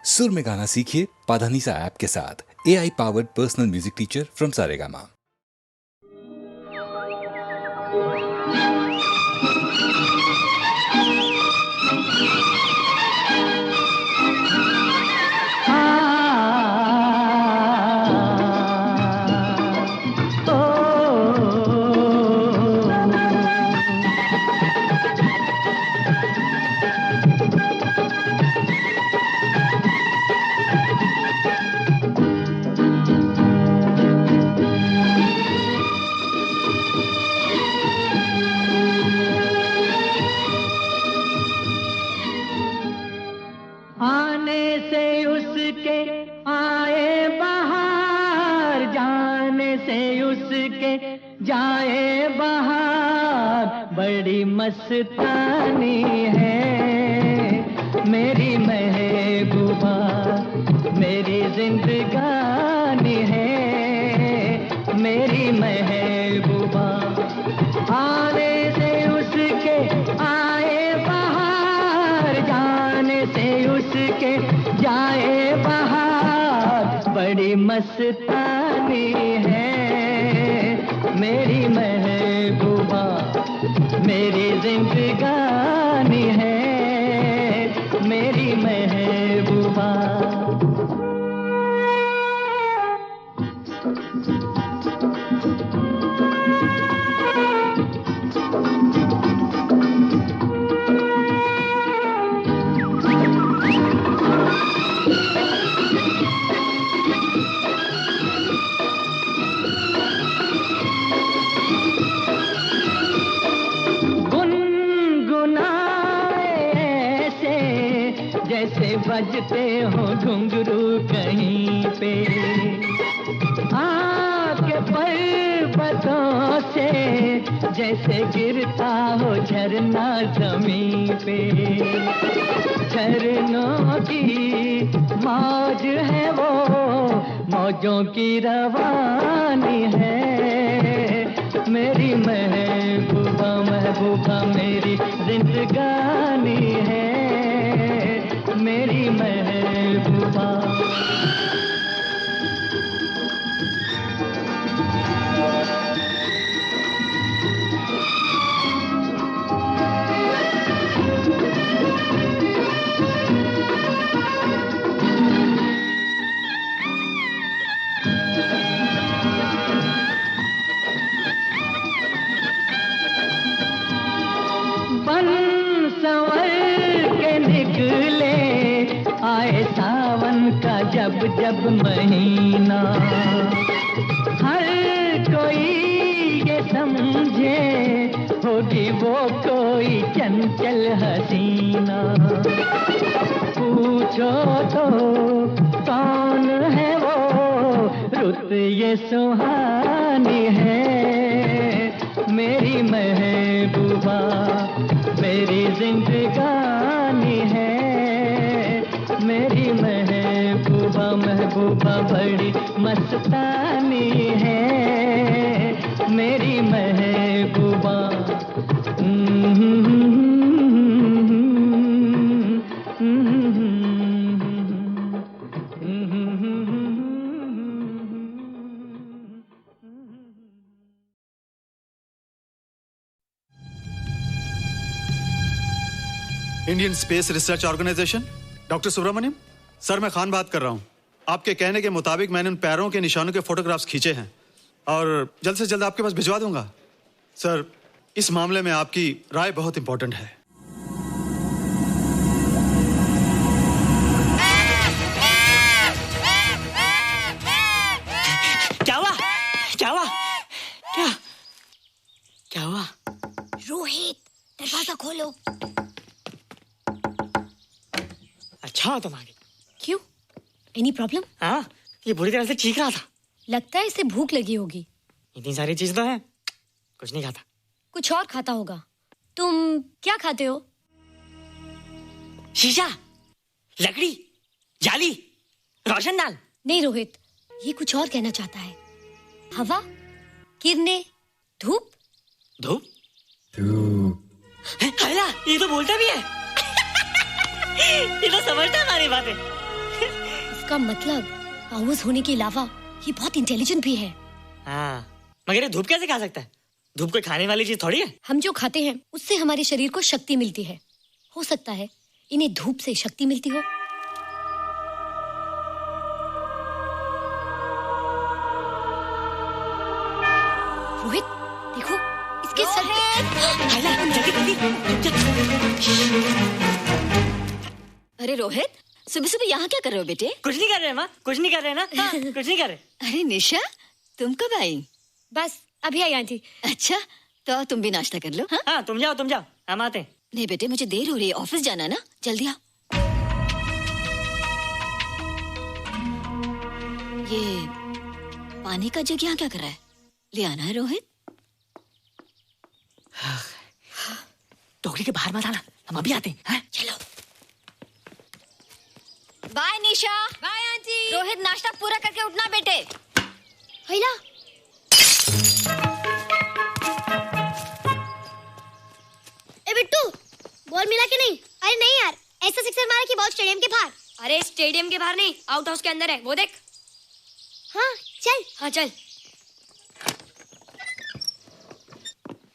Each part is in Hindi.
सुर में गाना सीखिए पाधानीसा ऐप के साथ। AI powered personal music teacher from Saregama. आने से उसके आए बहार, जाने से उसके जाए बहार। बड़ी मस्तानी है मेरी महबूबा, मेरी जिंदगानी है मेरी महबूबा। आने से उसके आए बहार, जाने से उसके जाए बहार। बड़ी मस्तानी है मेरी महबूबा, मेरी जिंदगानी है मेरी महबूबा। जैसे बजते हो घुंघरू कहीं पे, आके पर्वतों से जैसे गिरता हो झरना जमीन पे। झरनों की मौज है वो, मौजों की रवानी है मेरी महबूबा। महबूबा मेरी जिंदगानी है मेरी महबूबा। बन संवर के निकले आए सावन का जब जब महीना। हर कोई ये समझे होगी वो कोई चंचल हसीना। पूछो तो कौन है वो, रुत ये सुहानी है मेरी महबूबा, मेरी जिंदगानी है मेरी महबूबा। महबूबा बड़ी मस्तानी है मेरी महबूबा। Indian space research organisation, doctor Subramaniam sir, मैं खान बात कर रहा हूं। आपके कहने के मुताबिक मैंने उन पैरों के निशानों के फोटोग्राफ्स खींचे हैं और जल्द से जल्द आपके पास भिजवा दूंगा। सर, इस मामले में आपकी राय बहुत इंपॉर्टेंट है। क्या हुआ? क्या हुआ? क्या क्या हुआ? रोहित, दरवाजा खोलो। अच्छा तुम आ गई। क्यों? Any problem? हाँ, ये बुरी तरह से चीख रहा था। लगता है इसे भूख लगी होगी। इतनी सारी चीज तो है, कुछ नहीं खाता। कुछ और खाता होगा। तुम क्या खाते हो? शीशा, लकड़ी, जाली, रोशनदान। नहीं रोहित, ये कुछ और कहना चाहता है। हवा, किरणें, धूप। धूप? हैला, ये तो बोलता भी है। ये तो समझता है हमारी बातें। इसका मतलब पावर्स होने के अलावा ये बहुत इंटेलिजेंट भी है। हाँ, मगर ये धूप कैसे खा सकता है? धूप कोई खाने वाली चीज थोड़ी है। हम जो खाते हैं उससे हमारे शरीर को शक्ति मिलती है। हो सकता है इन्हें धूप से शक्ति मिलती हो। रोहित देखो, इसके सर अरे रोहित, सुबह सुबह यहाँ क्या कर रहे हो बेटे? कुछ नहीं कर रहे माँ, कुछ नहीं कर रहे ना। हाँ, कुछ नहीं कर रहे। अरे निशा, तुम कब आई? बस अभी आई आंटी। अच्छा, तो तुम भी नाश्ता कर लो। हाँ हाँ, तुम जाओ हम आते हैं। नहीं बेटे, मुझे देर हो रही है, ऑफिस जाना ना, जल्दी आओ। ये पानी का जग यहाँ क्या कर रहा है? ले आना है रोहित। टोकरी के बाहर मत आना, हम अभी आते हैं। चलो। Bye Nisha. Bye aunty. Rohit, नाश्ता पूरा करके उठना बेटे। हैला, ए बिट्टू, बॉल मिला कि नहीं? अरे नहीं यार, ऐसा सिक्सर मारा कि बॉल स्टेडियम के बाहर। अरे स्टेडियम के बाहर नहीं, आउट हाउस के अंदर है, वो देख। हाँ चल। हाँ चल।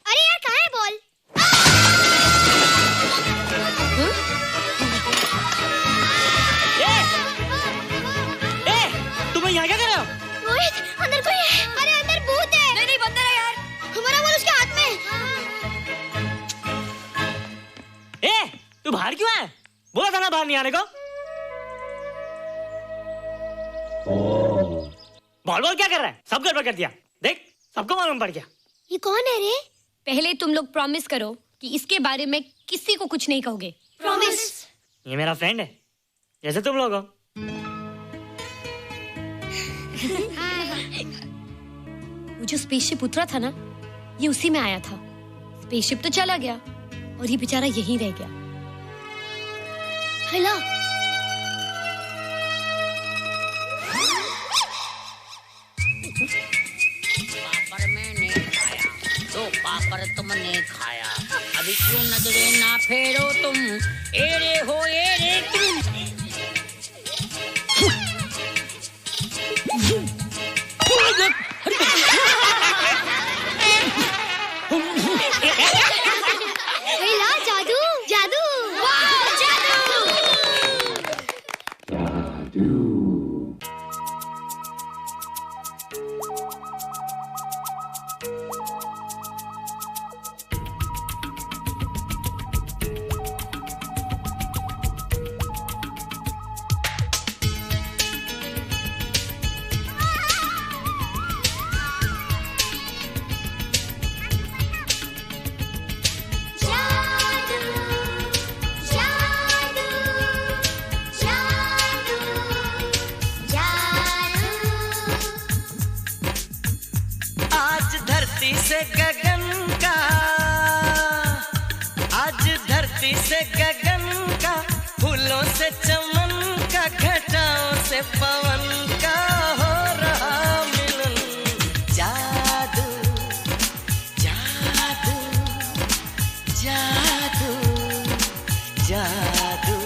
अरे यार कहाँ है बॉल? तुम यहाँ क्या कर रहे हो? रोहित, अंदर कोई है। अरे अंदर भूत है। नहीं बंदर है यार। हमारा बॉल उसके हाथ में। तू बाहर क्यों है? बोला था ना बाहर नहीं आने को। बॉल क्या कर रहा है? सब गड़बड़ कर दिया। देख, सबको मालूम पड़ गया। ये कौन है रे? पहले तुम लोग प्रॉमिस करो कि इसके बारे में किसी को कुछ नहीं कहोगे। प्रॉमिस। ये मेरा फ्रेंड है, जैसे तुम लोग हो। वो जो स्पेसशिप उतरा था ना, ये उसी में आया था। स्पेसशिप तो चला गया और ये बेचारा यहीं रह गया। हेलो। पापड़ मैंने खाया, दो पापड़ तुमने खाया, अभी क्यों नजरे ना फेरो तुम, एरे हो एरे तुम। हेलो, जादू जादू। वाह, जादू। आज धरती से गगन का, आज धरती से गगन का, फूलों से चमन का, घटाओं से पवन का हो रहा मिलन। जादू जादू जादू जादू।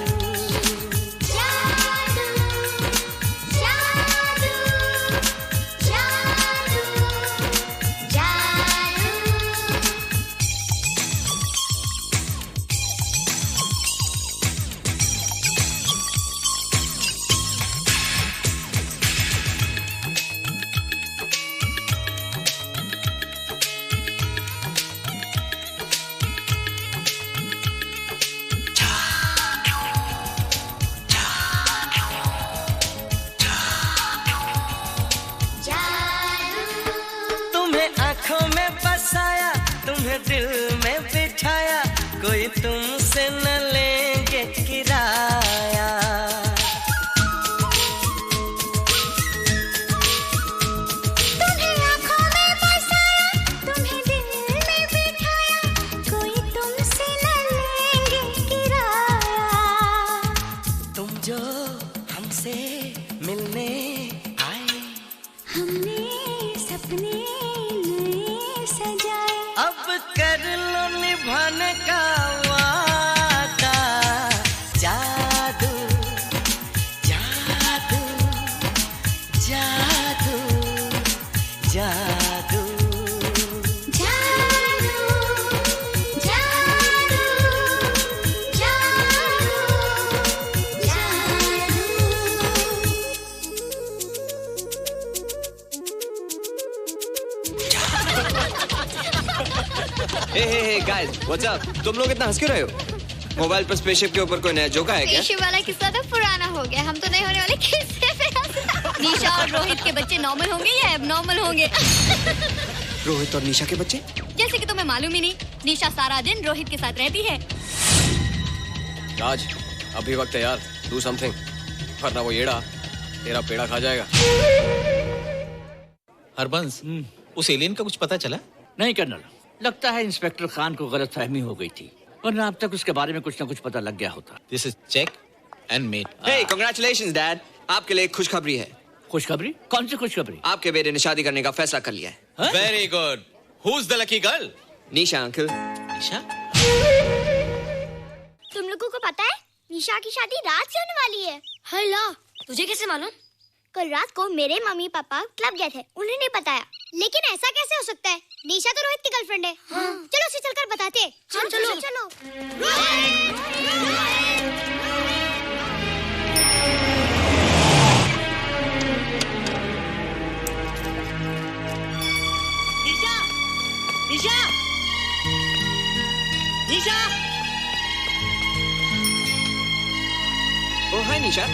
आँखों में बसाया, तुम्हें दिल में बिठाया, कोई तुमसे न लेंगे किराया। तुम्हें आँखों में बसाया, तुम्हें दिल में बिठाया, कोई तुमसे न लेंगे किराया। तुम जो हमसे मिलने आए, हमने सपने अब कर लो निभाने का वादा। जादू जादू हे गाइस, व्हाट्स अप? तुम लोग इतना हंस क्यों रहे हो? मोबाइल पर स्पेसशिप के ऊपर कोई नया जोक है क्या? स्पेसशिप वाला किस्सा तो पुराना हो गया, हम तो नहीं होने वाले किस्से पे हंसना। निशा और रोहित के बच्चे नॉर्मल होंगे या एबनॉर्मल होंगे? रोहित और निशा के बच्चे? जैसे कि तुम्हें मालूम ही नहीं, निशा सारा दिन रोहित के साथ रहती है। राज, अभी वक्त है यार, डू समथिंग, वरना वो येड़ा तेरा पेड़ा खा जाएगा। हरबंस, उस एलियन का कुछ पता चला? नहीं कर्नल, लगता है इंस्पेक्टर खान को गलतफहमी हो गई थी, वरना अब तक उसके बारे में कुछ न कुछ पता लग गया होता। This is check and mate. Hey, congratulations dad, आपके लिए एक खुशखबरी है। खुशखबरी? कौन सी खुशखबरी? आपके बेटे ने शादी करने का फैसला कर लिया है। Very good. Who is the lucky girl? Nisha uncle. Nisha? तुम लोगों को पता है निशा की शादी रात से होने वाली है। हल्ला, तुझे कैसे मालूम? कल रात को मेरे मम्मी पापा क्लब गए थे, उन्होंने बताया। लेकिन ऐसा कैसे हो सकता है? निशा तो रोहित की गर्लफ्रेंड है। हाँ। चलो उसे चलकर बताते हैं। चलो। निशा! निशा! निशा! ओ हाय निशा।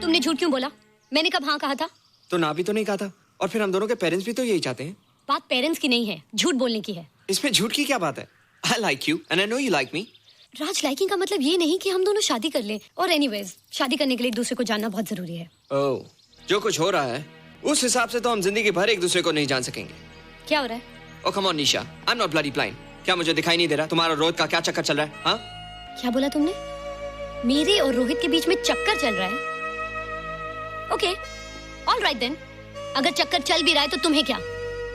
तुमने झूठ क्यों बोला? मैंने कब हाँ कहा था? तो ना भी तो नहीं कहा था, और फिर हम दोनों के पेरेंट्स भी तो यही चाहते हैं। बात पेरेंट्स की नहीं है, झूठ बोलने की है। इसमें झूठ की क्या बात है? I like you and I know you like me. Raj, liking का मतलब ये नहीं कि हम दोनों शादी कर लें। और एनीवेज, शादी करने के लिए एक दूसरे को जानना बहुत जरूरी है। ओह, जो कुछ हो रहा है उस हिसाब से तो हम जिंदगी भर एक दूसरे को नहीं जान सकेंगे। क्या हो रहा है? Oh come on Nisha, I'm not bloody blind. क्या मुझे दिखाई नहीं दे रहा तुम्हारा रोहित का क्या चक्कर चल रहा है? हाँ? क्या बोला तुमने? मेरे और रोहित के बीच में चक्कर चल रहा है? Okay, all right then. अगर चक्कर चल भी रहा है तो तुम्हें क्या?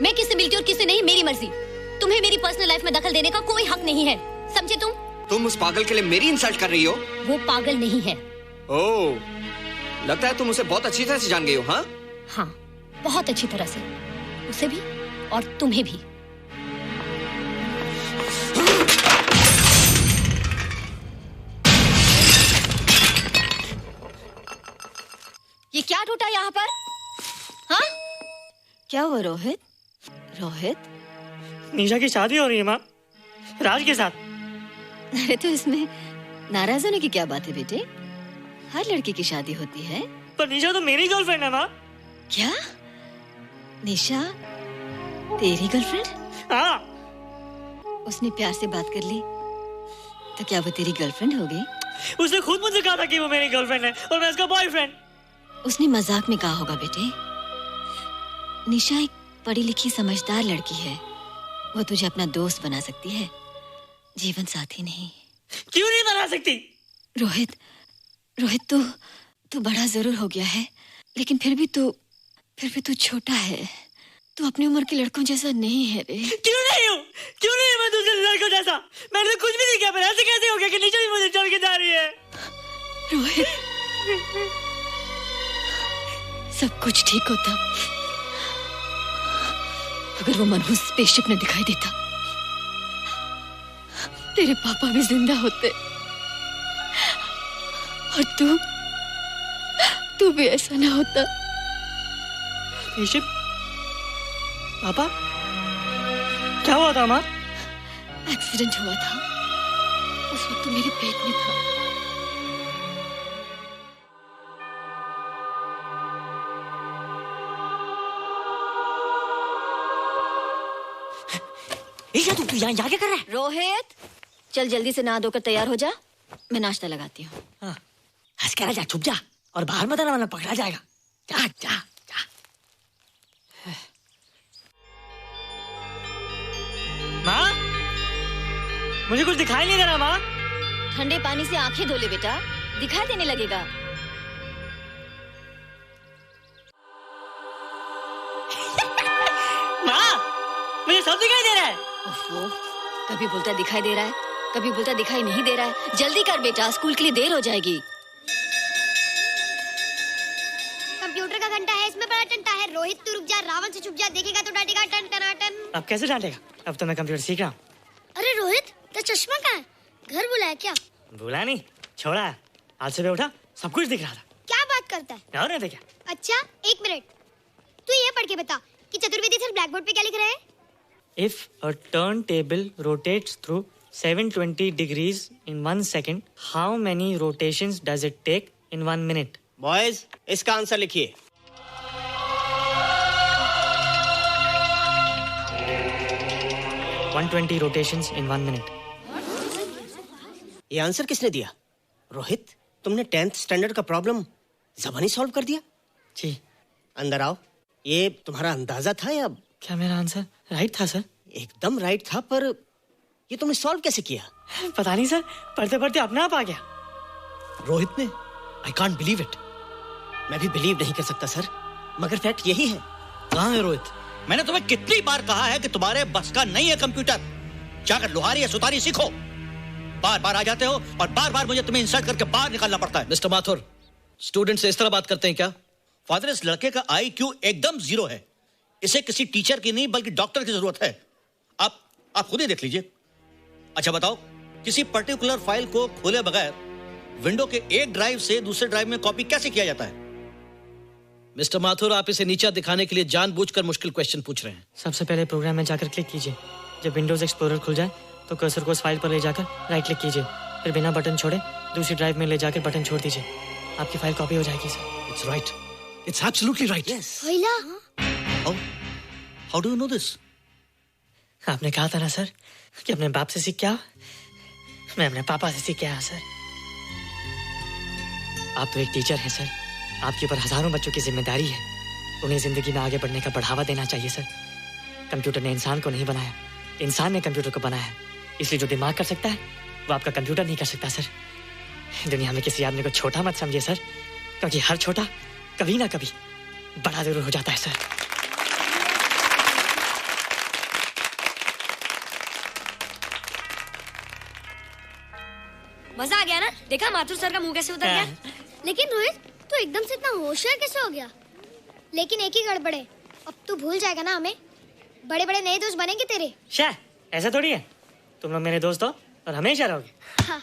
मैं किससे मिलती हूँ और किससे नहीं, मेरी मर्जी। तुम्हें मेरी पर्सनल लाइफ में दखल देने का कोई हक नहीं है, समझे तुम? तुम उस पागल के लिए मेरी इंसल्ट कर रही हो? वो पागल नहीं है। ओह, लगता है तुम उसे बहुत अच्छी तरह से जान गई हो। हाँ? हाँ, बहुत अच्छी तरह से, उसे भी और तुम्हें भी। ये क्या टूटा यहाँ पर? हाँ? क्या हुआ रोहित? रोहित? निशा की शादी हो रही है माँ, राज के साथ। अरे तो इसमें नाराज होने की क्या बात है बेटे? हर लड़की की शादी होती है। पर निशा तो मेरी गर्लफ्रेंड है माँ। क्या? निशा तेरी गर्लफ्रेंड? हाँ। उसने प्यार से बात कर ली तो क्या वो तेरी गर्लफ्रेंड हो गई? उसने खुद मुझे कहा था कि वो मेरी गर्लफ्रेंड है और मैं उसका बॉयफ्रेंड। उसने मजाक में कहा होगा बेटे। निशा एक पढ़ी लिखी समझदार लड़की है, वो तुझे अपना दोस्त बना सकती है, जीवन साथी नहीं। क्यों नहीं बना सकती? रोहित तू बड़ा जरूर हो गया है, लेकिन फिर भी तू छोटा है। तू अपनी उम्र के लड़कों जैसा नहीं है रे। क्यों नहीं हूँ मैं दूसरे लड़कों जैसा? मैंने कुछ भी नहीं किया, पर ऐसे कैसे हो गया कि निशा भी मुझे चल के जा रही है? रोहित, सब कुछ ठीक होता अगर वो मनहूस स्पेसशिप न दिखाई देता। तेरे पापा भी जिंदा होते और तू भी ऐसा ना होता। स्पेसशिप? पापा? क्या हुआ था माँ? एक्सीडेंट हुआ था, उस वक्त तू मेरे पेट में था। तू यहाँ क्या कर रहा है? रोहित, चल जल्दी से नहा धोकर तैयार हो जा, मैं नाश्ता लगाती हूँ। हाँ, हंस कर जा, छुप जा और बाहर मत आना वरना पकड़ा जाएगा। जा जा जा। माँ, मुझे कुछ दिखाई नहीं दे रहा माँ। ठंडे पानी से आंखें धो ले बेटा, दिखाई देने लगेगा। माँ, मुझे सब दिखाई दे रहा है। कभी बोलता दिखाई दे रहा है, कभी बोलता दिखाई नहीं दे रहा है। जल्दी कर बेटा, स्कूल के लिए देर हो जाएगी। कंप्यूटर का घंटा है, इसमें बड़ा टंटा है। रोहित तू रुक जा, रावण से छुप जा, देखेगा तो डांटेगा टन टनाटन। अब कैसे डांटेगा? अब तो मैं कंप्यूटर सीख रहा हूँ। अरे रोहित, तेरा चश्मा कहाँ है? घर बुलाया क्या? भूला नहीं, छोड़ा। आज सुबह उठा, सब कुछ दिख रहा था। क्या बात करता है? और नहीं तो क्या? अच्छा, एक मिनट, तू ये पढ़ के बता कि चतुर्वेदी सर ब्लैक बोर्ड पे क्या लिख रहे हैं? If a turntable rotates through 720 degrees in 1 second, how many rotations does it take in 1 minute? Boys, इसका आंसर लिखिए। $120 rotations in 1 minute. ये आंसर किसने दिया? रोहित, तुमने 10th स्टैंडर्ड का प्रॉब्लम ज़बानी सॉल्व कर दिया? जी। अंदर आओ। ये तुम्हारा अंदाजा था या? क्या मेरा आंसर राइट था सर? एकदम राइट था, पर ये तुमने सॉल्व कैसे किया? पता नहीं सर, पढ़ते पढ़ते अपने आप आ गया। रोहित ने? I can't believe it. मैं भी बिलीव नहीं कर सकता सर, मगर फैक्ट यही है। कहाँ है रोहित? मैंने तुम्हें कितनी बार कहा है कि तुम्हारे बस का नहीं है कंप्यूटर। जाकर लोहारी या सुतारी सीखो। बार बार आ जाते हो और बार बार मुझे तुम्हें इंसल्ट करके बाहर निकालना पड़ता है। मिस्टर माथुर, स्टूडेंट से इस तरह बात करते हैं क्या? फादर, इस लड़के का IQ एकदम 0 है। इसे किसी टीचर की नहीं बल्कि डॉक्टर की जरूरत है। आप खुद ही देख लीजिए। अच्छा बताओ, किसी पर्टिकुलर फाइल को खोले बगैर विंडो के एक ड्राइव से दूसरे ड्राइव में कॉपी कैसे किया जाता है? मिस्टर माथुर, आप इसे नीचा दिखाने के लिए जानबूझकर मुश्किल क्वेश्चन पूछ रहे हैं। सबसे पहले प्रोग्राम में जाकर क्लिक कीजिए। जब विंडोज एक्सप्लोरर खुल जाए तो कर्सर को उस फाइल पर ले जाकर राइट क्लिक कीजिए, फिर बिना बटन छोड़े दूसरी ड्राइव में ले जाकर बटन छोड़ दीजिए। आपकी फाइल कॉपी हो जाएगी sir. It's right, it's absolutely right. How do you know this? आपने कहा था ना सर कि अपने बाप से सीख क्या, मैं अपने पापा से सीख क्या सर। आप तो एक टीचर हैं सर, आपके ऊपर हजारों बच्चों की जिम्मेदारी है। उन्हें जिंदगी में आगे बढ़ने का बढ़ावा देना चाहिए सर। कंप्यूटर ने इंसान को नहीं बनाया, इंसान ने कंप्यूटर को बनाया है। इसलिए जो दिमाग कर सकता है वो आपका कंप्यूटर नहीं कर सकता सर। दुनिया में किसी आदमी को छोटा मत समझिए सर, क्योंकि हर छोटा कभी ना कभी बड़ा जरूर हो जाता है सर। मजा आ गया ना? देखा माथुर सर का मुंह कैसे उतर गया? लेकिन रोहित, तू एकदम से इतना होशियार कैसे हो गया? लेकिन एक ही गड़बड़ है, अब तू भूल जाएगा ना हमें। बड़े बड़े नए दोस्त बनेंगे तेरे। शाह, ऐसा थोड़ी है। तुम लोग मेरे दोस्त हो और हमेशा रहोगे। हाँ।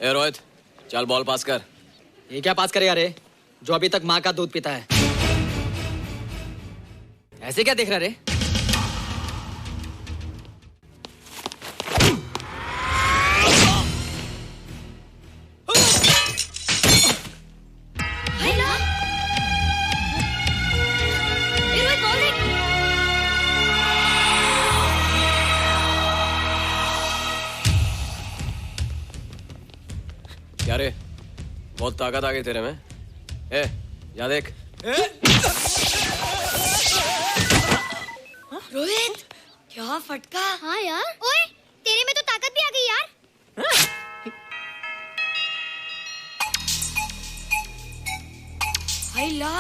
ए रोहित, चल बॉल पास कर। ये क्या पास करेगा रे, जो अभी तक माँ का दूध पीता है? ऐसे क्या देख रहा रे? क्या रे, बहुत ताकत आ गई तेरे में। ए, जा देख। रोहित, क्या फटका। हाँ यार। ओए, तेरे में तो ताकत भी आ गई यार। हाय ला,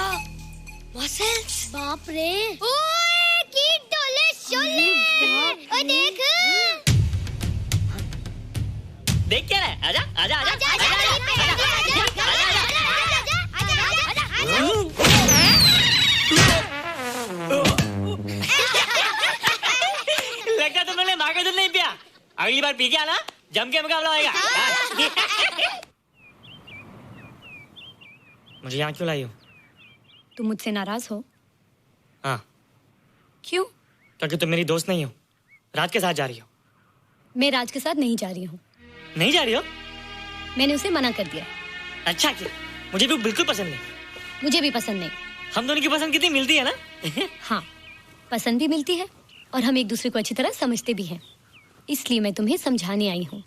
मसल्स। बाप रे। ओए, कीट डोले शोले। ओए देख। देख क्या है? आजा आजा आजा लगता तुमने माँ का दूध नहीं पिया। अगली बार पी के आना, जम के मुकाबला होएगा। मुझे यहाँ क्यों लाई हो? तुम मुझसे नाराज हो? हाँ। क्यों? क्योंकि तुम मेरी दोस्त नहीं हो, राज के साथ जा रही हो। मैं राज के साथ नहीं जा रही हूँ। नहीं जा रही हो? मैंने उसे मना कर दिया। अच्छा किया, मुझे भी बिल्कुल पसंद नहीं। मुझे भी पसंद नहीं। हम दोनों की पसंद कितनी मिलती है ना? हाँ, पसंद भी मिलती है और हम एक दूसरे को अच्छी तरह समझते भी हैं। इसलिए मैं तुम्हें समझाने आई हूँ।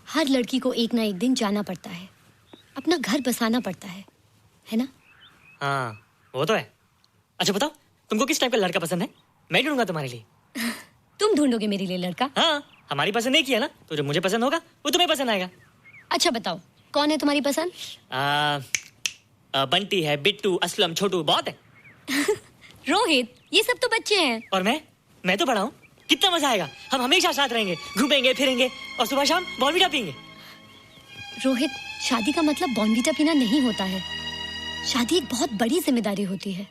हर लड़की को एक ना एक दिन जाना पड़ता है, अपना घर बसाना पड़ता है ना? हाँ, वो तो है। अच्छा बताओ, तुमको किस टाइप का लड़का पसंद है? मैं ढूंढूंगा तुम्हारे लिए। तुम ढूंढोगे मेरे लिए लड़का? हाँ, हमारी पसंद नहीं किया ना, तो जो मुझे पसंद होगा वो तुम्हें पसंद आएगा। अच्छा बताओ, कौन है तुम्हारी पसंद? बंटी है, बिट्टू, असलम, छोटू, बहुत है। रोहित, ये सब तो बच्चे हैं। और मैं तो बड़ा हूँ। कितना मजा आएगा, हम हमेशा साथ रहेंगे, घूमेंगे फिरेंगे और सुबह शाम बॉर्नवीटा पीएंगे। रोहित, शादी का मतलब बॉर्नवीटा पीना नहीं होता है। शादी एक बहुत बड़ी जिम्मेदारी होती है।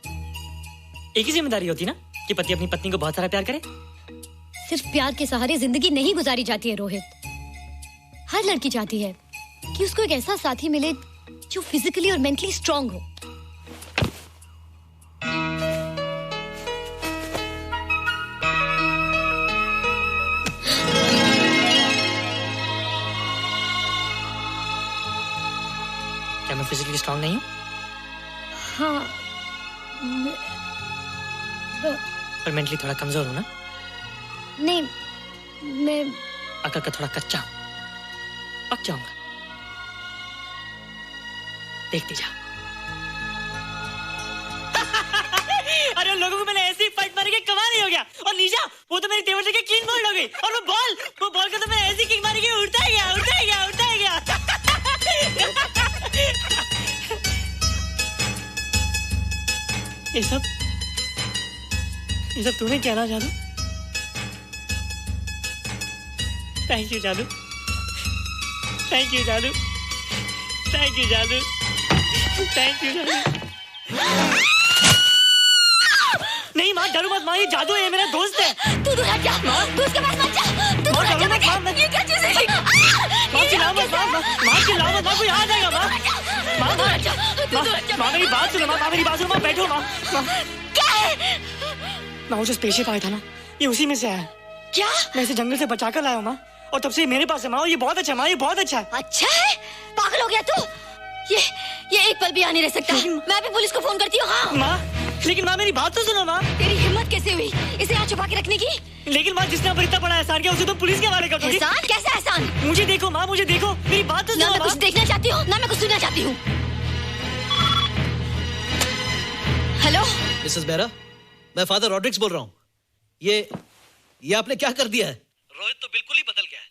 एक ही जिम्मेदारी होती ना कि पति अपनी पत्नी को बहुत सारा प्यार करे। सिर्फ प्यार के सहारे जिंदगी नहीं गुजारी जाती है रोहित। हर लड़की चाहती है कि उसको एक ऐसा साथी मिले जो फिजिकली और मेंटली स्ट्रांग हो। क्या मैं फिजिकली स्ट्रांग नहीं हूँ? हाँ पर मेंटली थोड़ा कमजोर हूँ ना? नहीं, मैं अकल का थोड़ा कच्चा हूँ, पक जाऊंगा, देखती जा। अरे उन लोगों को मैंने ऐसी फाइट मारी कि कमाल ही हो गया। और निशा, वो तो मेरी टेबल से क्लीन बोल्ड हो गई। और वो बॉल को तो मैं ऐसी किक मारी कि उड़ता ही गया। ये सब तूने क्या ना जादू? थैंक यू जादू, थैंक यू जादू, थैंक यू जादू, थैंक यू जादू। नहीं माँ, डरो मत माँ, ये जादू है, मेरा दोस्त है। तू दूर हट जा, तू उसके पास मत जा, तू दूर हट जा बेटा। ये क्या चीज़ है? माँ चिल्लाओ मत, माँ चिल्लाओ मत, माँ कोई आ जाएगा माँ। माँ मेरी बात सुनो, माँ मेरी बात सुनो, माँ बैठो माँ। क्या है? माँ वो जो स्पेसशिप आया था ना, ये उसी में से आया। क्या? मैं इसे जंगल से बचा कर लाया हूँ माँ, और तब से मेरे पास है माँ। ये बहुत अच्छा है माँ, ये बहुत अच्छा है। अच्छा है? पागल हो गया तू? ये एक पल भी यहाँ नहीं रह सकता। मैं अभी पुलिस को फोन करती हूँ। हाँ माँ, लेकिन माँ मेरी बात तो सुनो माँ। तेरी हिम्मत कैसे हुई इसे यहाँ छुपा के रखने की? लेकिन माँ, जिसने अब इतना बड़ा एहसान किया उसे तो पुलिस के हवाले कर दोगी। एहसान? कैसा एहसान? मुझे देखो माँ, मुझे देखो, मेरी बात तो सुनो। ना मैं कुछ देखना चाहती हूँ, ना मैं कुछ सुनना चाहती हूँ। हेलो मिसेस बेरा, मैं फादर रॉड्रिक्स बोल रहा हूँ। ये आपने क्या कर दिया है? रोहित तो बिल्कुल ही बदल गया है।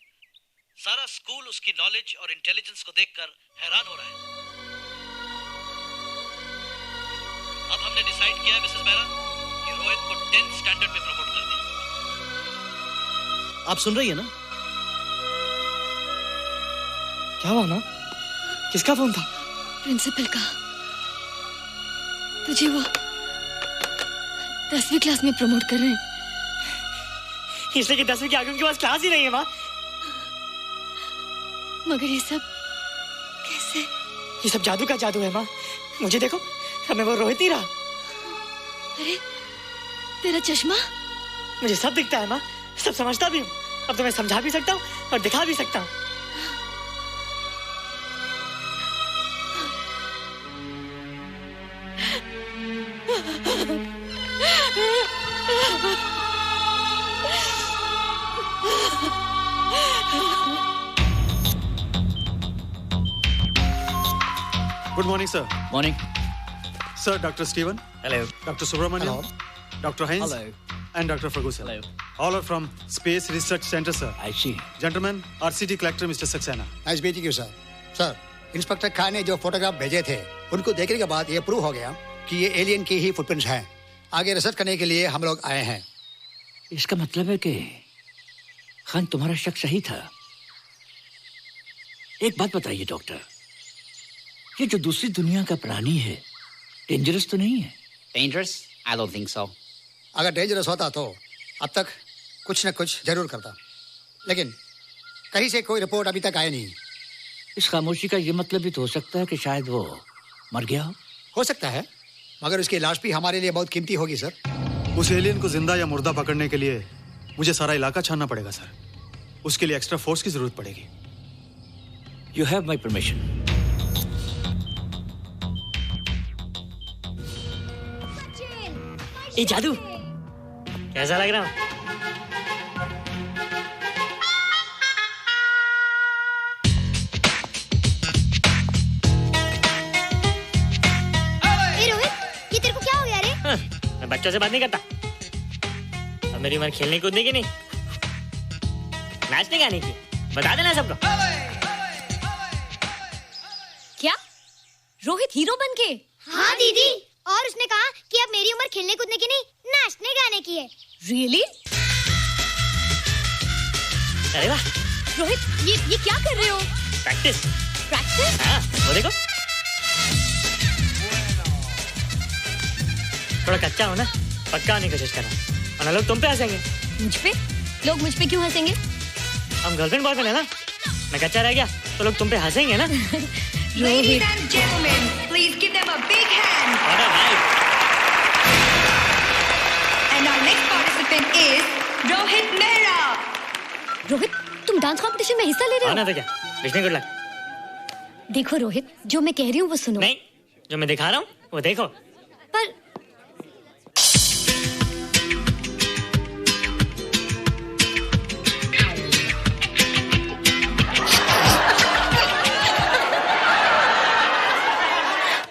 सारा स्कूल उसकी नॉलेज और इंटेलिजेंस को देखकर हैरान हो रहा है। अब हमने डिसाइड किया है मिसेस बेरा कि रोहित को 10th स्टैंडर्ड में प्रमोट कर दें। आप सुन रही है ना? क्या हुआ माँ? किसका फोन था? प्रिंसिपल का। तुझे वो 10वीं क्लास में प्रमोट कर रहे हैं। इसलिए कि 10वीं के आगे उनके पास क्लास ही नहीं है माँ। मगर ये सब कैसे? ये सब जादू का जादू है माँ। मुझे देखो, अब मैं वो रोहित नहीं रहा। अरे तेरा चश्मा? मुझे सब दिखता है माँ, सब समझता भी हूँ। अब तो मैं समझा भी सकता हूँ और दिखा भी सकता हूँ। Good morning, sir. Morning. Sir, Dr. Steven. Hello. Dr. Subramaniam. Dr. Heinz. Hello. And Dr. Ferguson. Hello. All are from Space Research Center, sir. I see. Gentlemen, RCT collector Mr. Saxena. Nice meeting you sir. Sir, inspector Khan ने जो फोटोग्राफ भेजे थे, उनको देखने के बाद ये प्रूव हो गया कि ये एलियन की ही फुटप्रिंट्स हैं। आगे रिसर्च करने के लिए हम लोग आए हैं। इसका मतलब है कि खान, तुम्हारा शक सही था। एक बात बताइए डॉक्टर, ये जो दूसरी दुनिया का प्राणी है, डेंजरस तो नहीं है? Dangerous? I don't think so. अगर डेंजरस होता तो अब तक कुछ न कुछ जरूर करता, लेकिन कहीं से कोई रिपोर्ट अभी तक आई नहीं। इस खामोशी का ये मतलब भी तो हो सकता है कि शायद वो मर गया हो सकता है, मगर उसकी लाश भी हमारे लिए बहुत कीमती होगी सर। उस एलियन को जिंदा या मुर्दा पकड़ने के लिए मुझे सारा इलाका छानना पड़ेगा सर। उसके लिए एक्स्ट्रा फोर्स की जरूरत पड़ेगी। You have my permission. ये जादू कैसा लग रहा हूँ? रोहित, ये तेरे को क्या हो गया रे? मैं बच्चों से बात नहीं करता। अब मेरी उम्र खेलने कूदने की नहीं, नाचने गाने की। बता देना सबको। क्या रोहित हीरो बन के? हाँ दीदी, और उसने कहा कि अब मेरी उम्र खेलने कूदने की नहीं, नाचने गाने की है। Really? अरे वाह रोहित, ये क्या कर रहे हो? प्रैक्टिस। प्रैक्टिस? हाँ, वो देखो। थोड़ा कच्चा हो ना, पक्का होने की कोशिश करना, वरना लोग तुम पे हंसेंगे। मुझ पे? लोग मुझ पे क्यों हंसेंगे? हम गर्लफ्रेंड बॉयफ्रेंड है ना, मैं कच्चा रह गया तो लोग तुम पे हंसेंगे ना। Ladies and gentlemen, please give them a big hand. What a hype. And our next participant is Rohit Mehra. Rohit, तुम डांस कंपटीशन में हिस्सा ले रहे हो? ना तो क्या, विश मी गुड लक। देखो रोहित, जो मैं कह रही हूँ वो सुनो। नहीं, जो मैं दिखा रहा हूँ वो देखो। पर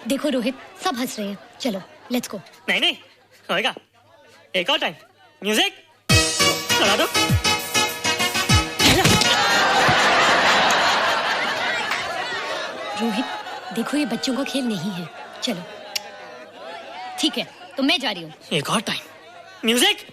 देखो रोहित, सब हंस रहे हैं। चलो लेट्स गो। नहीं नहीं होएगा, एक और टाइम। म्यूजिक चला दो। रोहित देखो, ये बच्चों का खेल नहीं है। चलो ठीक है, तो मैं जा रही हूँ। एक और टाइम। म्यूजिक।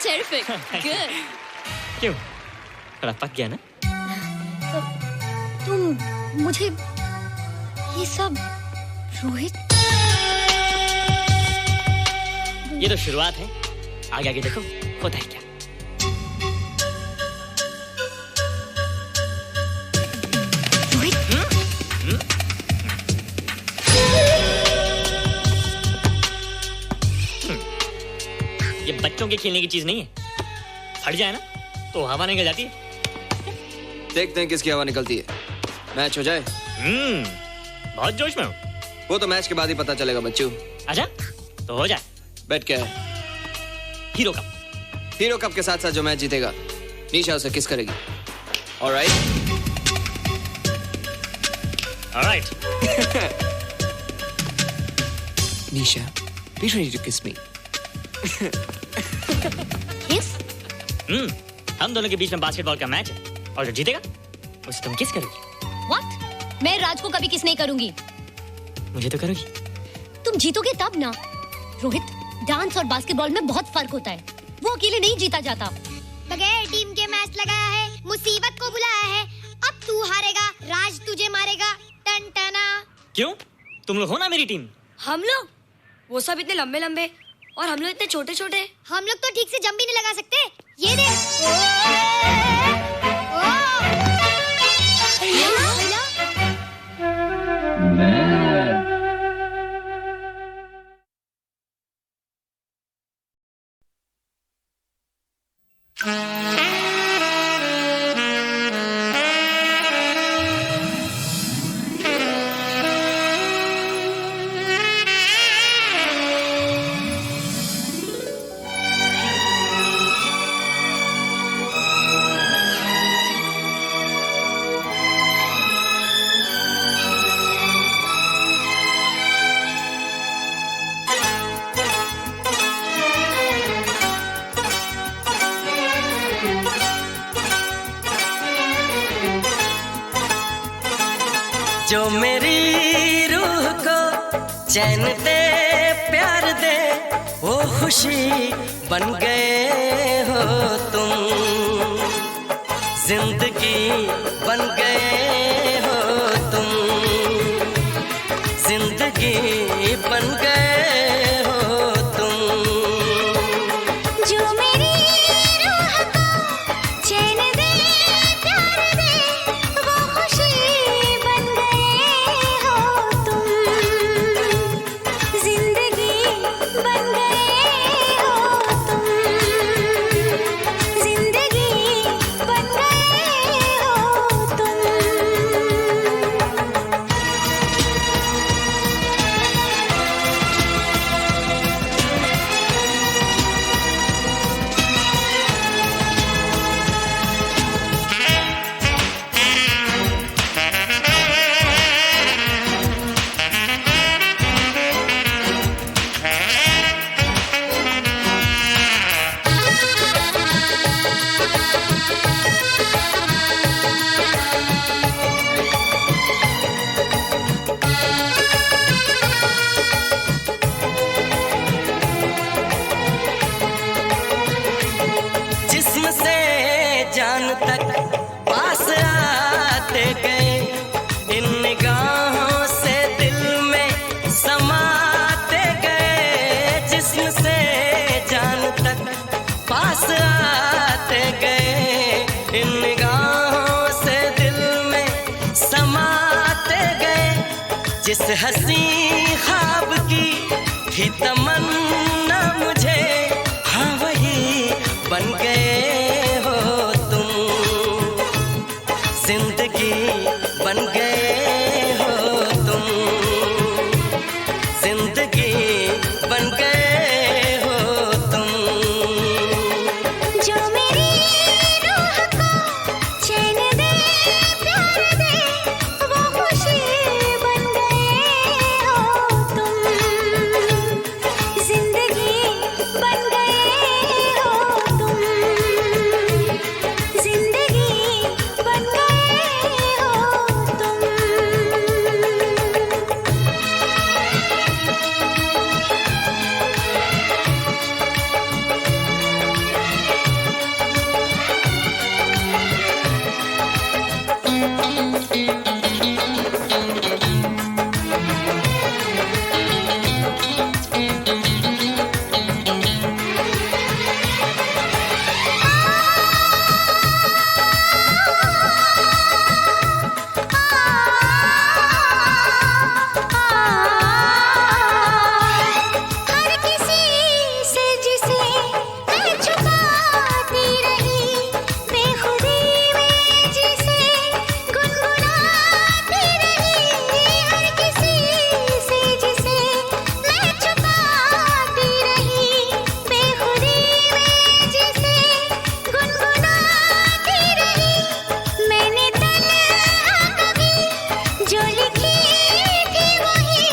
Terrific. Good. क्यों? थोड़ा पक गया ना? तुम मुझे ये सब रोहित, ये तो शुरुआत है, आगे आगे देखो होता है क्या। ये बच्चों के खेलने की चीज नहीं है, फट जाए ना तो हवा निकल जाती है। देखते हैं किसकी हवा निकलती है। मैच हो जाए। बहुत जोश में हूँ। वो तो मैच के बाद ही पता चलेगा बच्चू। अच्छा तो हो जाए। बेट क्या है? Hero cup. हीरो कप के साथ साथ जो मैच जीतेगा निशा उसे किस करेगी। Alright? Alright. Nisha, be ready to kiss me. किस? हम दोनों के बीच में बास्केटबॉल का मैच है और जो जीतेगा उसे तुम किस करोगी। What? मैं राज को कभी किस नहीं करूंगी। मुझे तो करोगी। तुम जीतोगे तब ना। रोहित, डांस और बास्केटबॉल में बहुत फर्क होता है, वो अकेले नहीं जीता जाता। बगैर टीम के मैच लगाया है, मुसीबत को बुलाया है, अब तू हारेगा, राज तुझे मारेगा। टन टना। क्यों? तुम लोग हो ना मेरी टीम। हम लोग? वो सब इतने लंबे लंबे और हम लोग इतने छोटे छोटे। हम लोग तो ठीक से जंप भी नहीं लगा सकते। ये देख। जो मेरी रूह को चैन दे प्यार दे वो खुशी बन गए हो तुम, जिंदगी बन गए हो तुम, जिंदगी बन गए हो तुम। जो मेरी रूह को चैन दे प्यार दे वो खुशी बन गए हो तुम, जिंदगी बन गए हो तुम, जिंदगी बन गए हो तुम। जिस्म से जान तक पास आते गए, इन निगाहों से दिल में समाते गए। जिस्म से जान तक पास आते गए, इन निगाहों से दिल में समाते गए। जिस हंसी ख्वाब की थी तमन्ना मुझे, हाँ वही बन गए हो तुम, जिंदगी बन गए हो तुम, जिंदगी बन गए हो तुम। जो मेरी रूह को चैन दे प्यार दे वो खुशी बन गए हो तुम, जिंदगी बन गए हो तुम, जिंदगी बन गए हो तुम। हर किसी से जिसे मैं छुपाती रही, बेखुदी में जिसे गुनगुनाती रही। हर किसी से जिसे मैं छुपाती रही, बेखुदी में जिसे गुनगुनाती रही। मैंने तन्हा कभी जो लिखी थी वही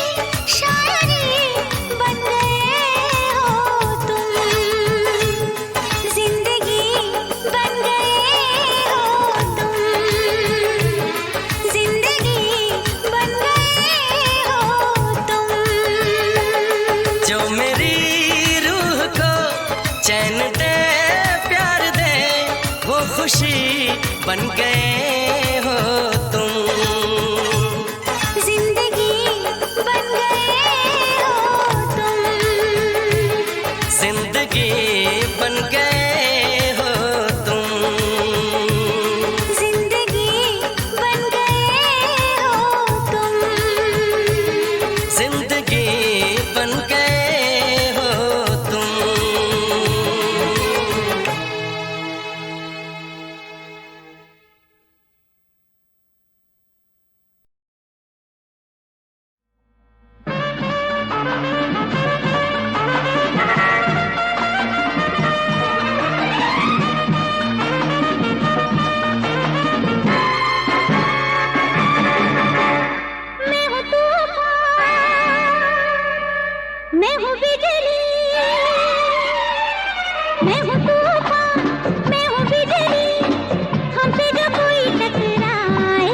शायरी बन गए हो तुम, जिंदगी बन गए हो तुम, जिंदगी बन गए हो तुम। जो मेरी रूह को चैन दे प्यार दे वो खुशी बन गए हो तुम, जिंदगी बन गए हो तुम, मैं हूँ तूफान, मैं हूँ बिजली, हमसे जो कोई टकराए,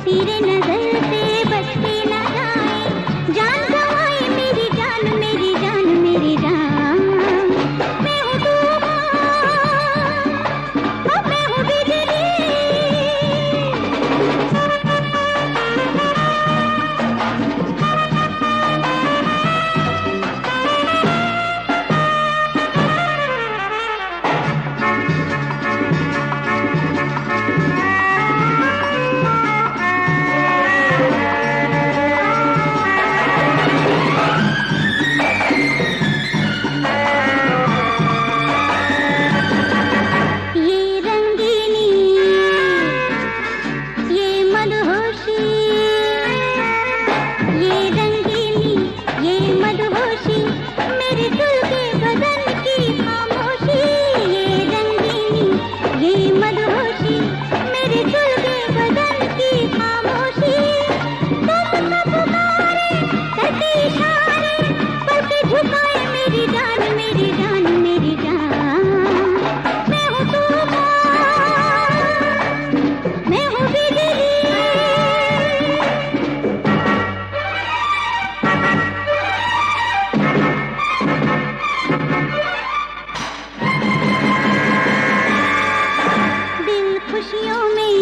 तेरे नजर से बच के न जाए, जान गवाए मेरी जान, मेरी जान, मेरी जान। मैं हूँ तूफान, मैं हूँ बिजली। ये रंगीनी, ये मदहोशी, ये रंगीनी, ये मदहोशी, मेरे दिल के बदन की खामोशी। ये रंगीनी, ये मदहोशी, मेरे दिल के बदन की खामोशी। तुम सब पुकारे, करके इशारे, पल के झुकाए मेरी जान, मेरी जान, मेरी जान। मैं हूँ तूफान, मैं हूँ बिजली। दिल खुशियों में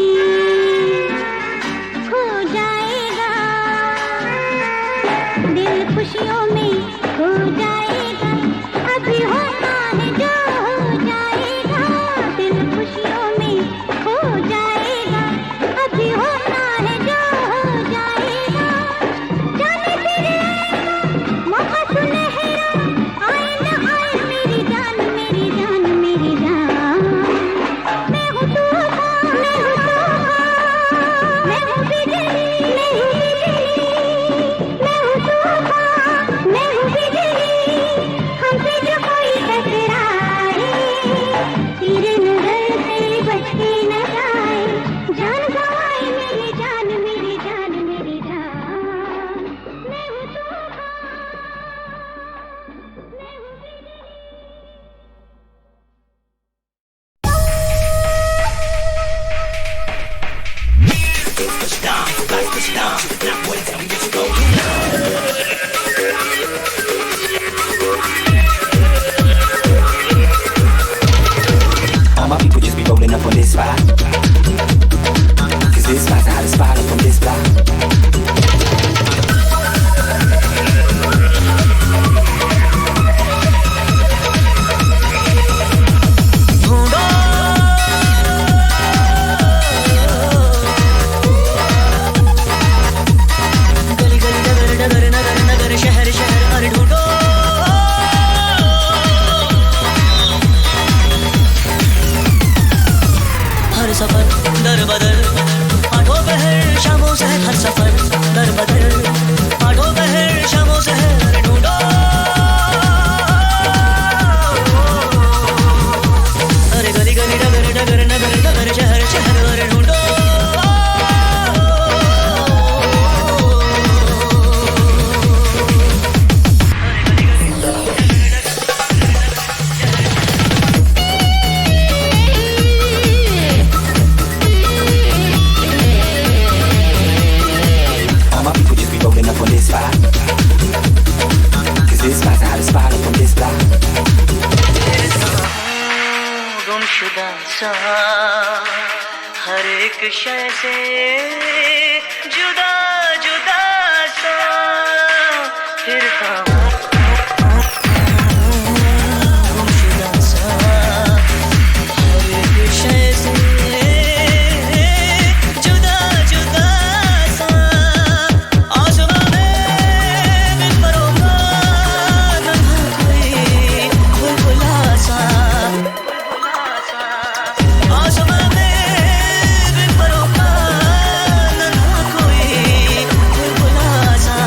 खो जाएगा, दिल खुशियों में खो जाएगा, अभी होना है जो हो जाएगा। दिल खुशियों में खो जाएगा, अभी होना है जो हो जाएगा। जाने फिर आएगा मौका सुनहरा, आए न आए मेरी जान, मेरी जान, मेरी जान। मैं हूँ तूफान, मैं हूँ तूफान, मैं हूँ बिजली, मैं हूँ बिजली, मैं हूँ तूफान, मैं हूँ बिजली, हमसे जो कोई टकराए, तेरे नजर से बच के न जाए, जान गवाए मेरी जान, मेरी जान, मेरी जान। मैं हूँ तूफान, मैं हूँ बिजली। All my people just be rolling up on this spot. Cause this spot's the hottest spot up on this block. गली गली नगर नगर नगर नगर शहर शहर हर ढूंढो। हर सफर दर बदर, आठों पहर शामों से हर सफर दर बदर, आठों पहर शामों से हर ढूंढो। अरे गली गली नगर नगर नगर नगर शहर शहर हर ढूंढो। All my people just be rolling up on this spot. Cause this spot's the hottest spot up on this block. गुमशुदा सा हर एक शय से जुदा जुदा सा फिरता हूँ। गुमशुदा सा हर एक शय से जुदा जुदा सा, आसमां में बिन परों का नन्हा कोई बुलबुला सा। आसमां में बिन परों का नन्हा कोई बुलबुला सा।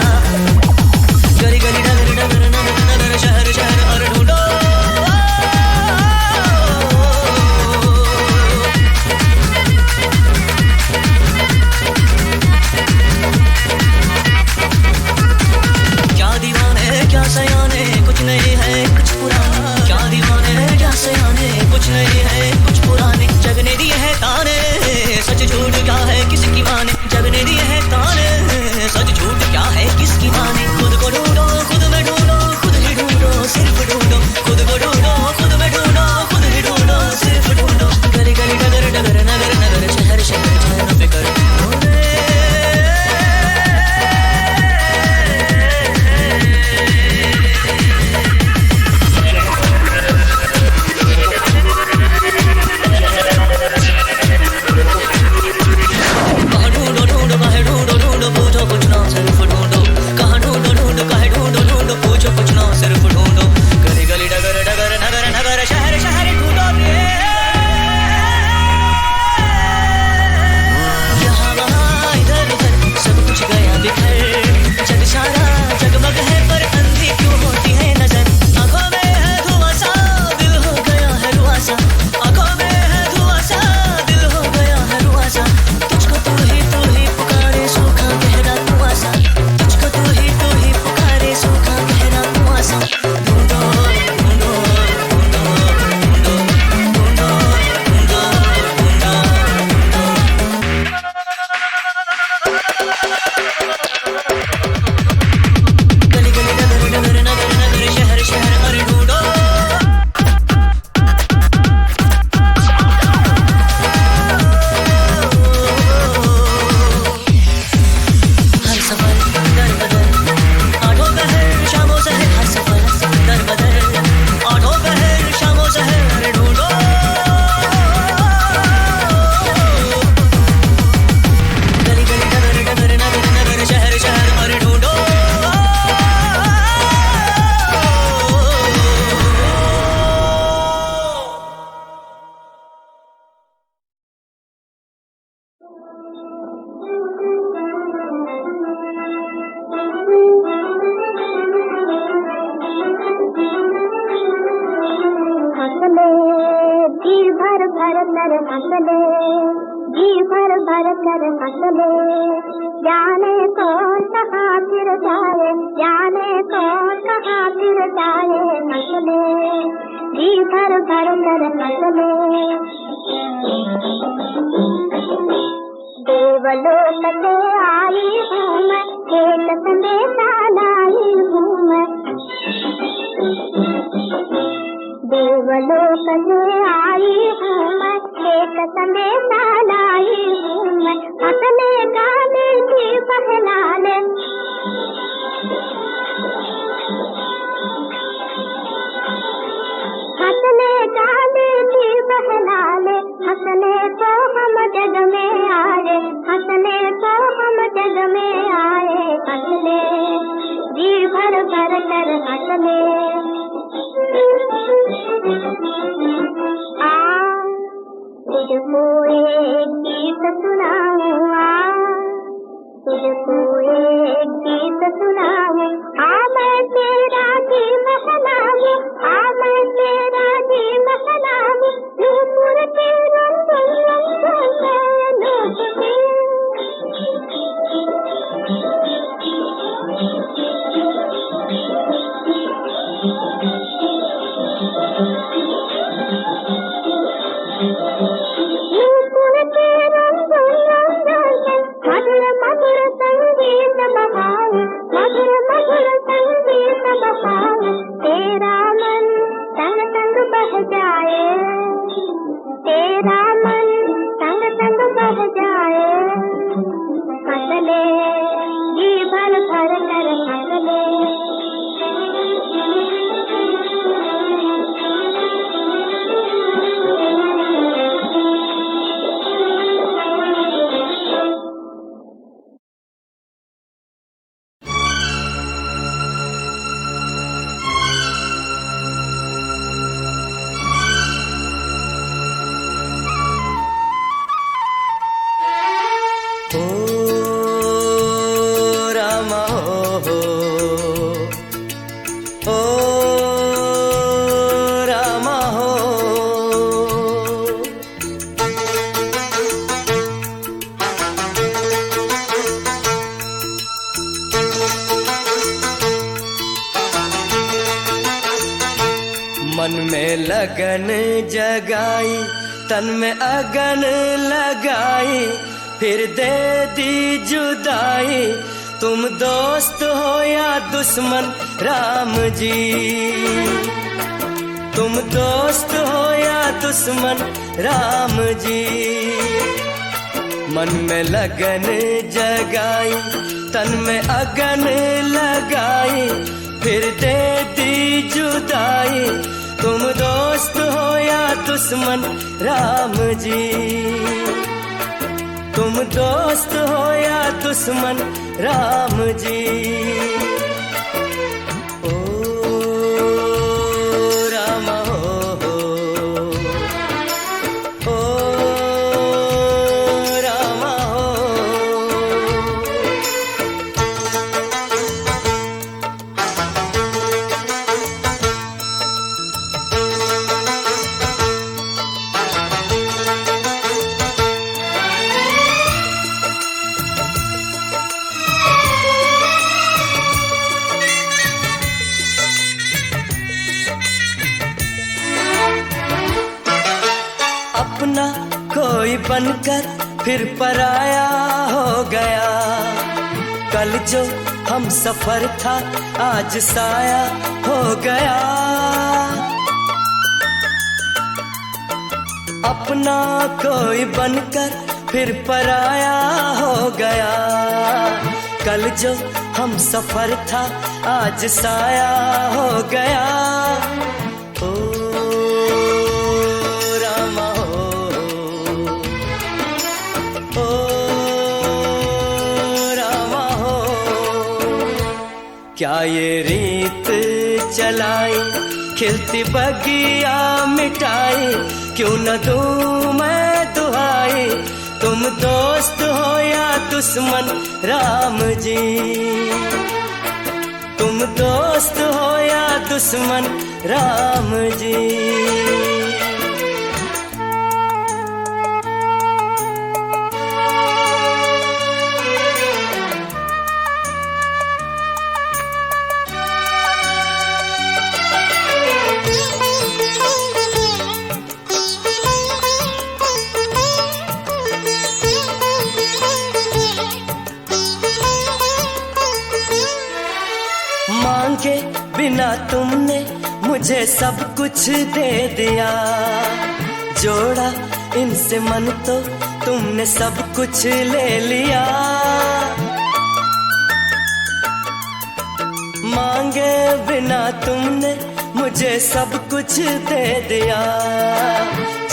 गली गली नगर भर कर हंस ले, जी भर कर हंस ले। जाने कौन कहाँ फिर जाए, जाने कौन कहाँ फिर जाए, हंस ले, जी भर कर हंस ले। देवलोक से आई हूँ मैं, एक संदेशा लाई हूँ मैं। देवलोक से आई हूँ मैं, एक संदेशा लाई हूँ मैं। हंसने गाने की बहला ले, हंसने गाने की बहला ले। हंसने को हम जग में आए, हंसने को हम जग में आए। हंस ले, जी भर कर हंस ले। आ तुझको एक गीत सुनाऊं, आ तुझको एक गीत सुनाऊं। आ मैं तेरा जी महलाऊं, आ मैं तेरा जी महलाऊं। नूपुर के रंग रंग में नूपुर मधुर मधुर संगीत बहाऊं, मधुर मधुर संगीत बहाऊं। तेरा मन संग संग बह जाए, तेरा मन संग संग बह जाए। हंस ले, जी भर कर हंस ले। मन में लगन जगाई, तन में अगन लगाई, फिर दे दी जुदाई। तुम दोस्त हो या दुश्मन राम जी, तुम दोस्त हो या दुश्मन राम जी। मन में लगन जगाई, तन में अगन लगाई, फिर दे दी जुदाई। तुम दोस्त हो या दुश्मन राम जी, तुम दोस्त हो या दुश्मन राम जी। ओ राम हो, ओ राम हो। अपना कोई बनकर फिर पराया हो गया। कल जो हम सफर था आज साया हो गया। अपना कोई बनकर फिर पराया हो गया। कल जो हम सफर था आज साया हो गया। ओ रामा हो, रामा हो। क्या ये रीत चलाई खिलती बगिया मिटाई, क्यों न दूं मैं दुहाई। तुम दोस्त हो या दुश्मन राम जी, तुम दोस्त हो या दुश्मन राम जी। मुझे सब कुछ दे दिया, जोड़ा इनसे मन तो तुमने सब कुछ ले लिया। मांगे बिना तुमने मुझे सब कुछ दे दिया,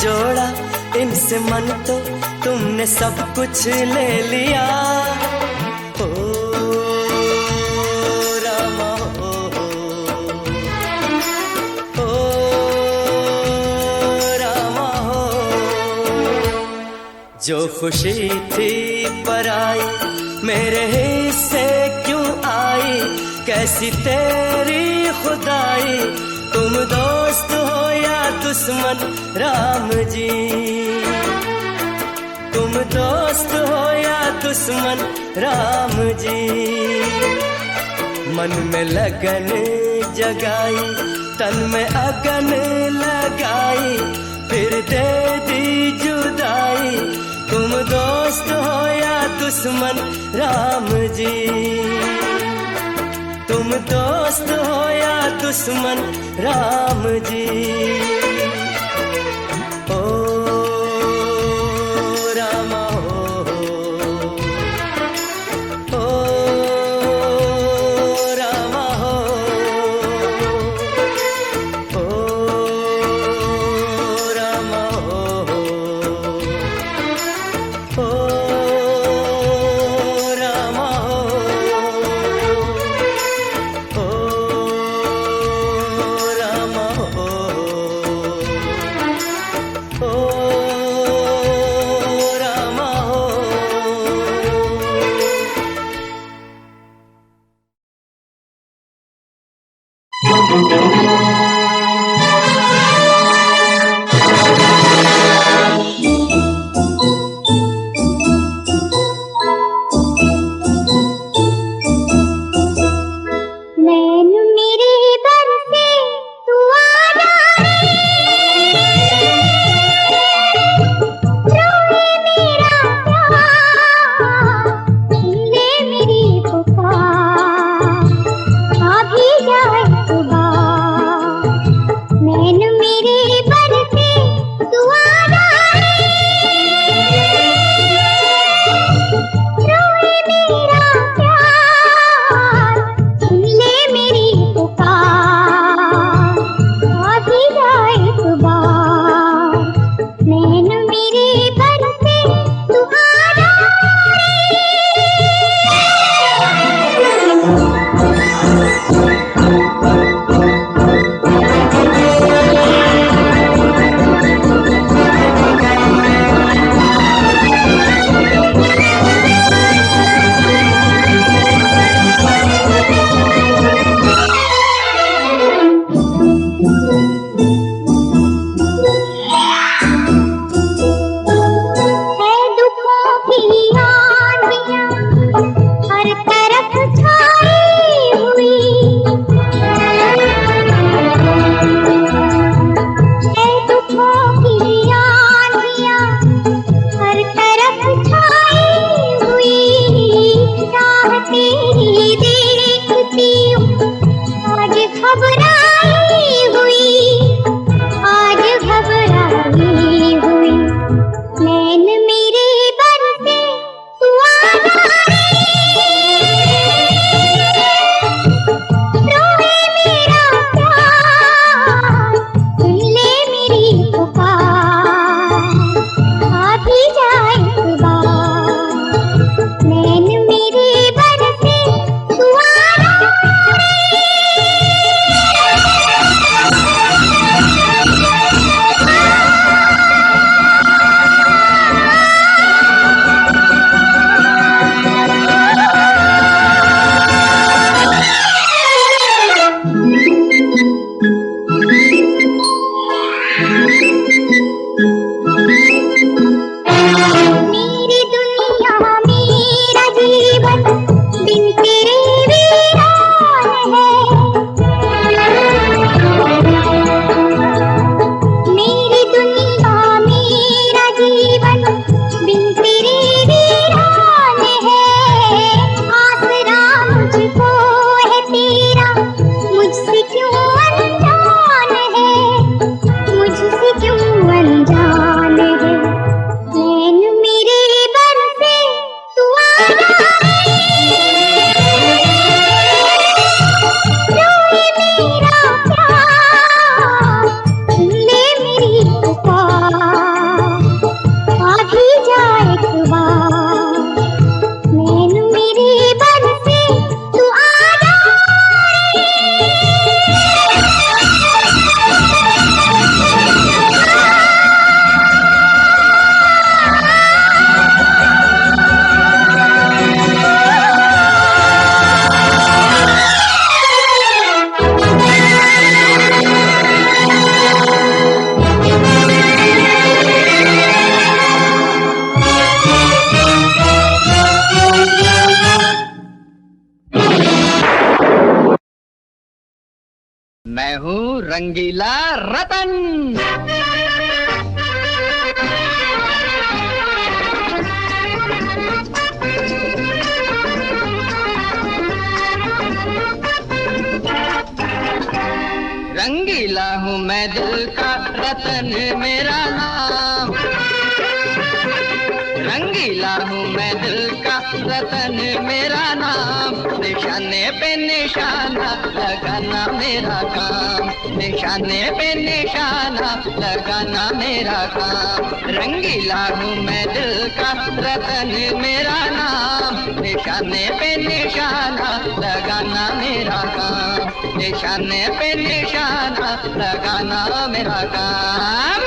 जोड़ा इनसे मन तो तुमने सब कुछ ले लिया। ओ रामा ओ रामा हो, जो खुशी थी पराई मेरे हिस्से क्यों आई, कैसी तेरी खुदाई, तुम दोस्त हो या दुश्मन राम जी, तुम दोस्त हो या दुश्मन राम जी। मन में लगन जगाई, तन में अगन लगाई, फिर दे दी जुदाई, तुम दोस्त हो या दुश्मन राम जी, तुम दोस्त हो या दुश्मन राम जी। ओ रामा ओ रामा हो, ओ रामा हो, ओ रामा हो, मैं हूँ रंगीला रतन। रंगीला हूँ मैं दिल का रतन मेरा नाम। रंगीला हूँ मैं दिल का रतन मेरा नाम। निशाने पे निशाना लगाना मेरा काम। निशाने पे निशाना लगाना मेरा काम। रंगीला हूँ मैं दिल का रतन मेरा नाम। निशाने पे निशाना लगाना मेरा काम। निशाने पे निशाना लगाना मेरा काम।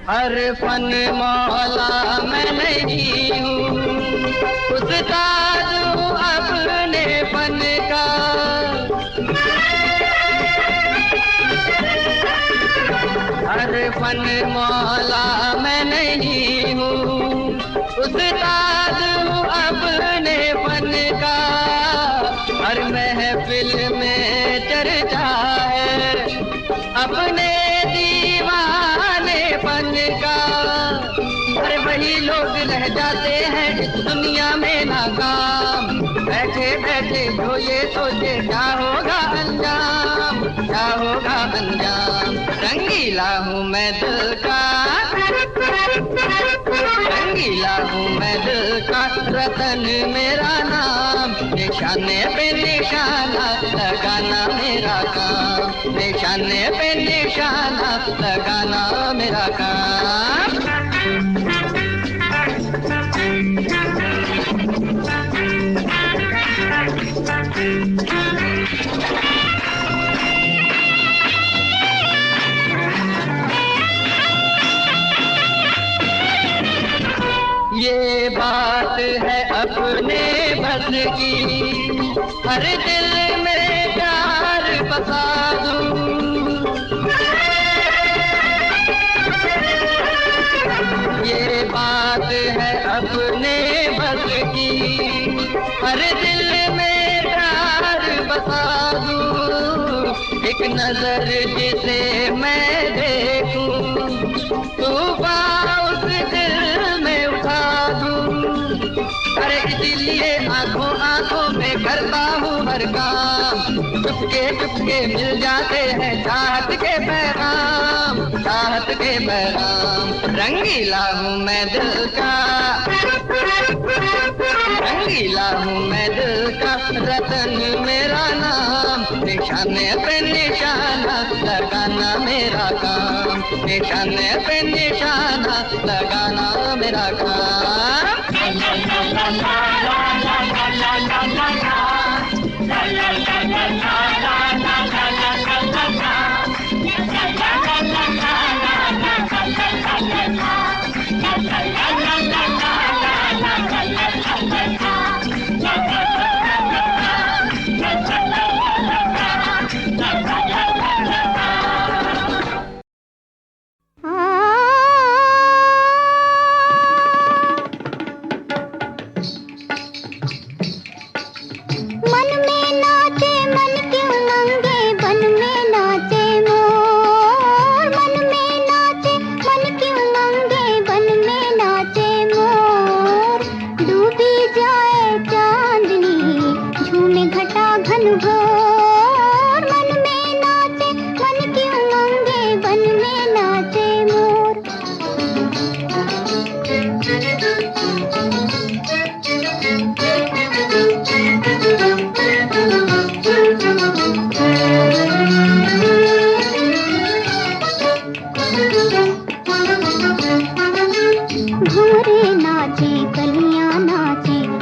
हर फन मौला मैं नहीं हूँ, उस्ताद हूँ अपने फन का। हर फन मौला मैं नहीं हूँ, उस्ताद हूँ अपने फन का। हर महफिल में चर्चा है अपने पन का। अरे वही लोग रह जाते हैं इस दुनिया में नाकाम। बैठे बैठे जो ये सोचे क्या होगा अंजाम, क्या होगा अंजाम। रंगीला हूँ मैं दिल का, रंगीला हूँ मैं दिल का रतन मेरा नाम। निशाने पे निशाना लगाना मेरा काम। निशाने पे निशाना लगाना मेरा काम। ये बात है अपने बस की, हर दिल में प्यार बसा दूं। ये बात है अपने बस की, हर दिल में प्यार बसा दूं। एक नजर जिसे मैं देखूं, तूफान उस दिल में उठा दूं। अरे इसीलिए आंखों आंखों में करता हूँ हर काम। चुपके चुपके मिल जाते हैं चाहत के पैगाम, चाहत के पैगाम। रंगीला हूँ मैं दिल का, रंगीला हूँ मैं दिल का रतन मेरा नाम। निशाने पे निशाना लगाना मेरा काम। निशाने पे निशाना लगाना मेरा काम।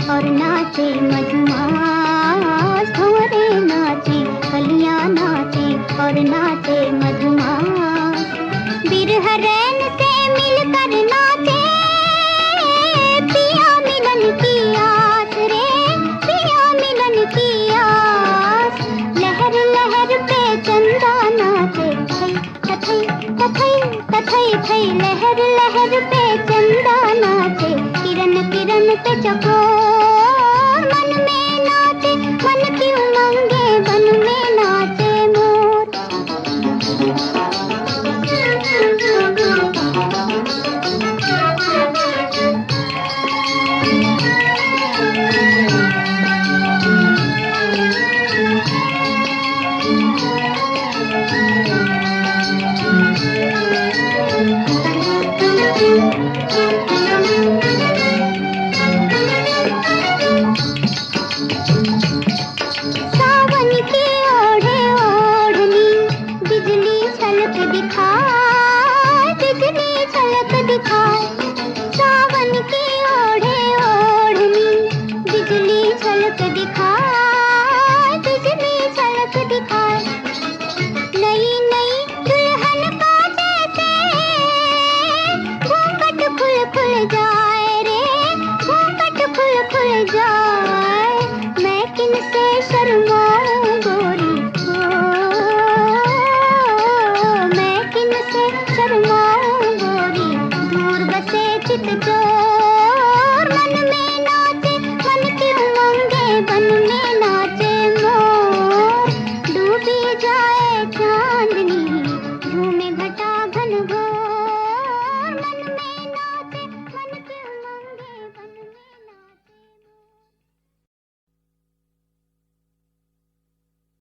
और नाचे मधुमास, भंवरे नाचे थई लहर लहर पे चंदा नाचे किरण किरण पे चकोर